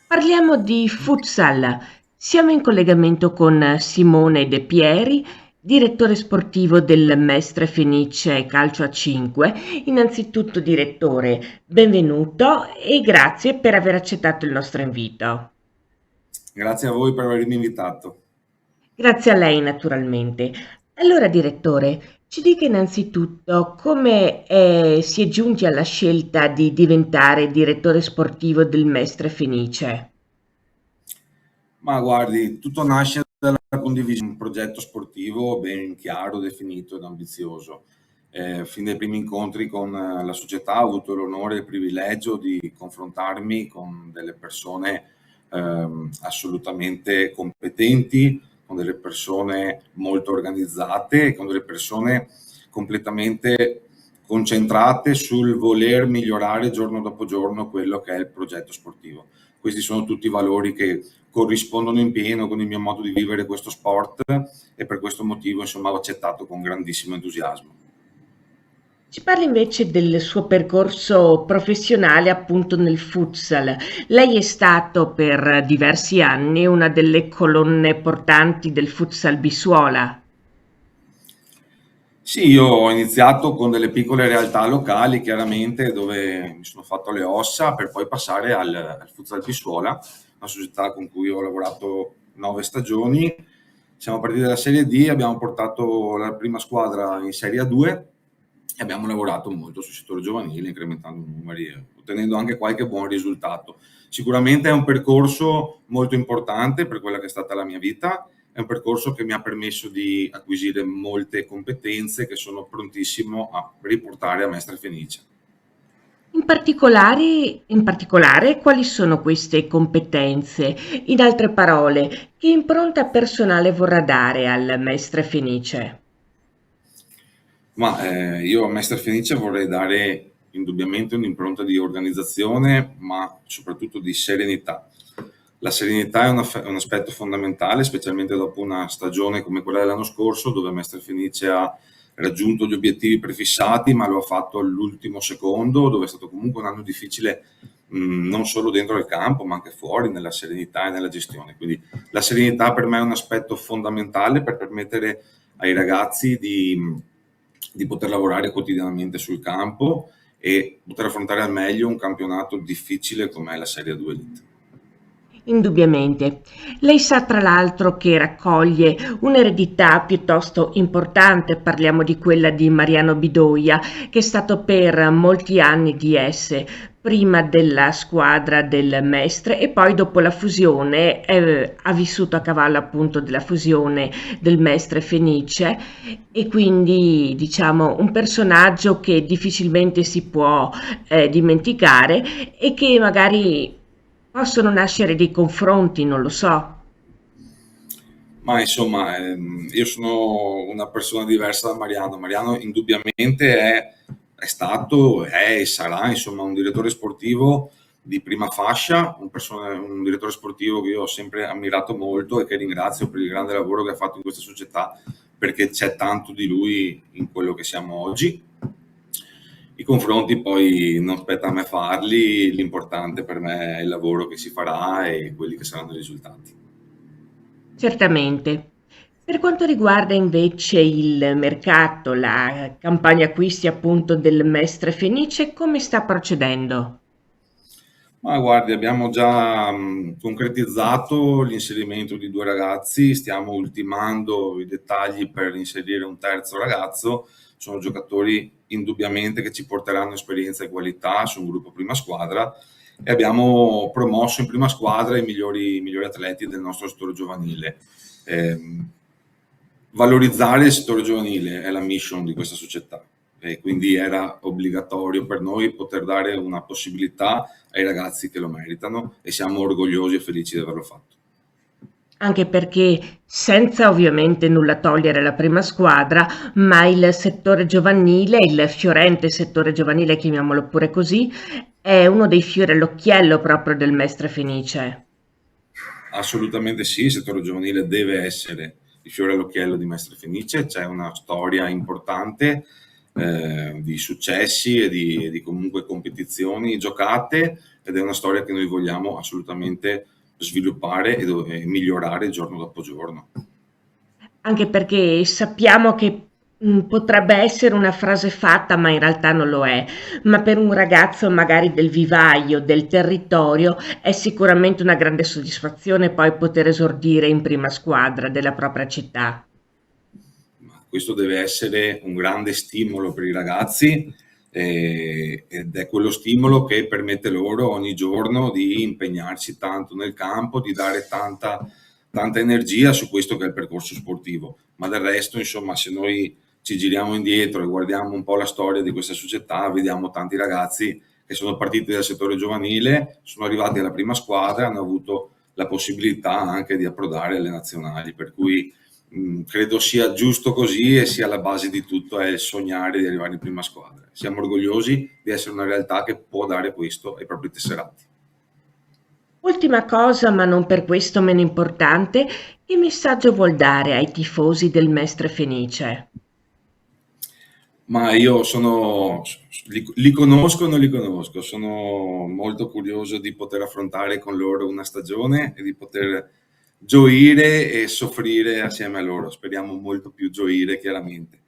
Parliamo di futsal. Siamo in collegamento con Simone De Pieri, direttore sportivo del Mestre Fenice Calcio a 5. Innanzitutto, direttore, benvenuto e grazie per aver accettato il nostro invito. Grazie a voi per avermi invitato. Grazie a lei, naturalmente. Allora, direttore, ci dica innanzitutto come si è giunti alla scelta di diventare direttore sportivo del Mestre Fenice. Ma guardi, tutto nasce dalla condivisione di un progetto sportivo ben chiaro, definito ed ambizioso. Fin dai primi incontri con la società ho avuto l'onore e il privilegio di confrontarmi con delle persone assolutamente competenti, con delle persone molto organizzate e con delle persone completamente concentrate sul voler migliorare giorno dopo giorno quello che è il progetto sportivo. Questi sono tutti valori che corrispondono in pieno con il mio modo di vivere questo sport e per questo motivo insomma ho accettato con grandissimo entusiasmo. Ci parli invece del suo percorso professionale appunto nel futsal. Lei è stato per diversi anni una delle colonne portanti del futsal Bisuola. Sì, io ho iniziato con delle piccole realtà locali, chiaramente, dove mi sono fatto le ossa per poi passare al Futsal Pisuola, una società con cui ho lavorato 9 stagioni. Siamo partiti dalla Serie D, abbiamo portato la prima squadra in Serie A2 e abbiamo lavorato molto sul settore giovanile, incrementando i numeri, ottenendo anche qualche buon risultato. Sicuramente è un percorso molto importante per quella che è stata la mia vita. È un percorso che mi ha permesso di acquisire molte competenze che sono prontissimo a riportare a Mestre Fenice. In particolare, quali sono queste competenze? In altre parole, che impronta personale vorrà dare al Mestre Fenice? Ma io a Mestre Fenice vorrei dare indubbiamente un'impronta di organizzazione, ma soprattutto di serenità. La serenità è un aspetto fondamentale, specialmente dopo una stagione come quella dell'anno scorso, dove Mestre Fenice ha raggiunto gli obiettivi prefissati, ma lo ha fatto all'ultimo secondo, dove è stato comunque un anno difficile, non solo dentro il campo, ma anche fuori, nella serenità e nella gestione. Quindi la serenità per me è un aspetto fondamentale per permettere ai ragazzi di poter lavorare quotidianamente sul campo e poter affrontare al meglio un campionato difficile come è la Serie 2 Elite. Indubbiamente. Lei sa tra l'altro che raccoglie un'eredità piuttosto importante, parliamo di quella di Mariano Bidoia, che è stato per molti anni DS, prima della squadra del Mestre e poi dopo la fusione, ha vissuto a cavallo appunto della fusione del Mestre Fenice e quindi diciamo un personaggio che difficilmente si può dimenticare e che magari possono nascere dei confronti, non lo so. Ma insomma, io sono una persona diversa da Mariano. Mariano indubbiamente è stato, è e sarà insomma un direttore sportivo di prima fascia, un direttore sportivo che io ho sempre ammirato molto e che ringrazio per il grande lavoro che ha fatto in questa società, perché c'è tanto di lui in quello che siamo oggi. I confronti poi non spetta a me farli, l'importante per me è il lavoro che si farà e quelli che saranno i risultati. Certamente. Per quanto riguarda invece il mercato, la campagna acquisti appunto del Mestre Fenice, come sta procedendo? Ma guardi, abbiamo già concretizzato l'inserimento di 2 ragazzi, stiamo ultimando i dettagli per inserire un terzo ragazzo. Sono giocatori indubbiamente che ci porteranno esperienza e qualità su un gruppo prima squadra e abbiamo promosso in prima squadra i migliori atleti del nostro settore giovanile. Ehm, Valorizzare il settore giovanile è la mission di questa società e quindi era obbligatorio per noi poter dare una possibilità ai ragazzi che lo meritano e siamo orgogliosi e felici di averlo fatto. Anche perché, senza ovviamente nulla togliere alla prima squadra, ma il settore giovanile, il fiorente settore giovanile, chiamiamolo pure così, è uno dei fiori all'occhiello proprio del Mestre Fenice. Assolutamente sì, il settore giovanile deve essere il fiore all'occhiello di Mestre Fenice, c'è una storia importante di successi e di comunque competizioni giocate, ed è una storia che noi vogliamo assolutamente sviluppare e migliorare giorno dopo giorno. Anche perché sappiamo che potrebbe essere una frase fatta, ma in realtà non lo è. Ma per un ragazzo magari del vivaio, del territorio, è sicuramente una grande soddisfazione poi poter esordire in prima squadra della propria città. Ma questo deve essere un grande stimolo per i ragazzi, ed è quello stimolo che permette loro ogni giorno di impegnarsi tanto nel campo, di dare tanta energia su questo che è il percorso sportivo. Ma del resto, insomma, se noi ci giriamo indietro e guardiamo un po' la storia di questa società, vediamo tanti ragazzi che sono partiti dal settore giovanile, sono arrivati alla prima squadra, hanno avuto la possibilità anche di approdare alle nazionali, per cui credo sia giusto così, e sia la base di tutto è il sognare di arrivare in prima squadra. Siamo orgogliosi di essere una realtà che può dare questo ai propri tesserati. Ultima cosa, ma non per questo meno importante, che messaggio vuol dare ai tifosi del Mestre Fenice? Ma io li conosco o non li conosco, sono molto curioso di poter affrontare con loro una stagione e di poter gioire e soffrire assieme a loro. Speriamo molto più gioire, chiaramente.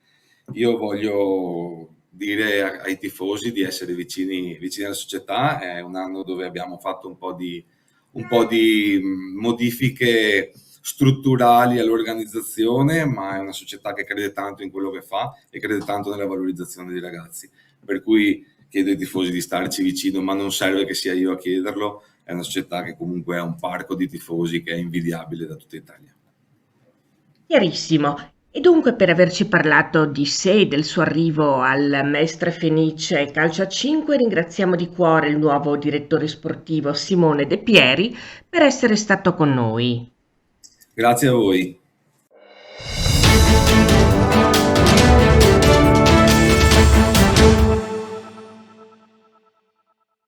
Io voglio dire ai tifosi di essere vicini alla società. È un anno dove abbiamo fatto un po' di modifiche strutturali all'organizzazione, ma è una società che crede tanto in quello che fa e crede tanto nella valorizzazione dei ragazzi. Per cui chiedo ai tifosi di starci vicino, ma non serve che sia io a chiederlo. È una società che comunque ha un parco di tifosi che è invidiabile da tutta Italia. Chiarissimo. E dunque per averci parlato di sé e del suo arrivo al Mestre Fenice Calcio a 5, ringraziamo di cuore il nuovo direttore sportivo Simone De Pieri per essere stato con noi. Grazie a voi.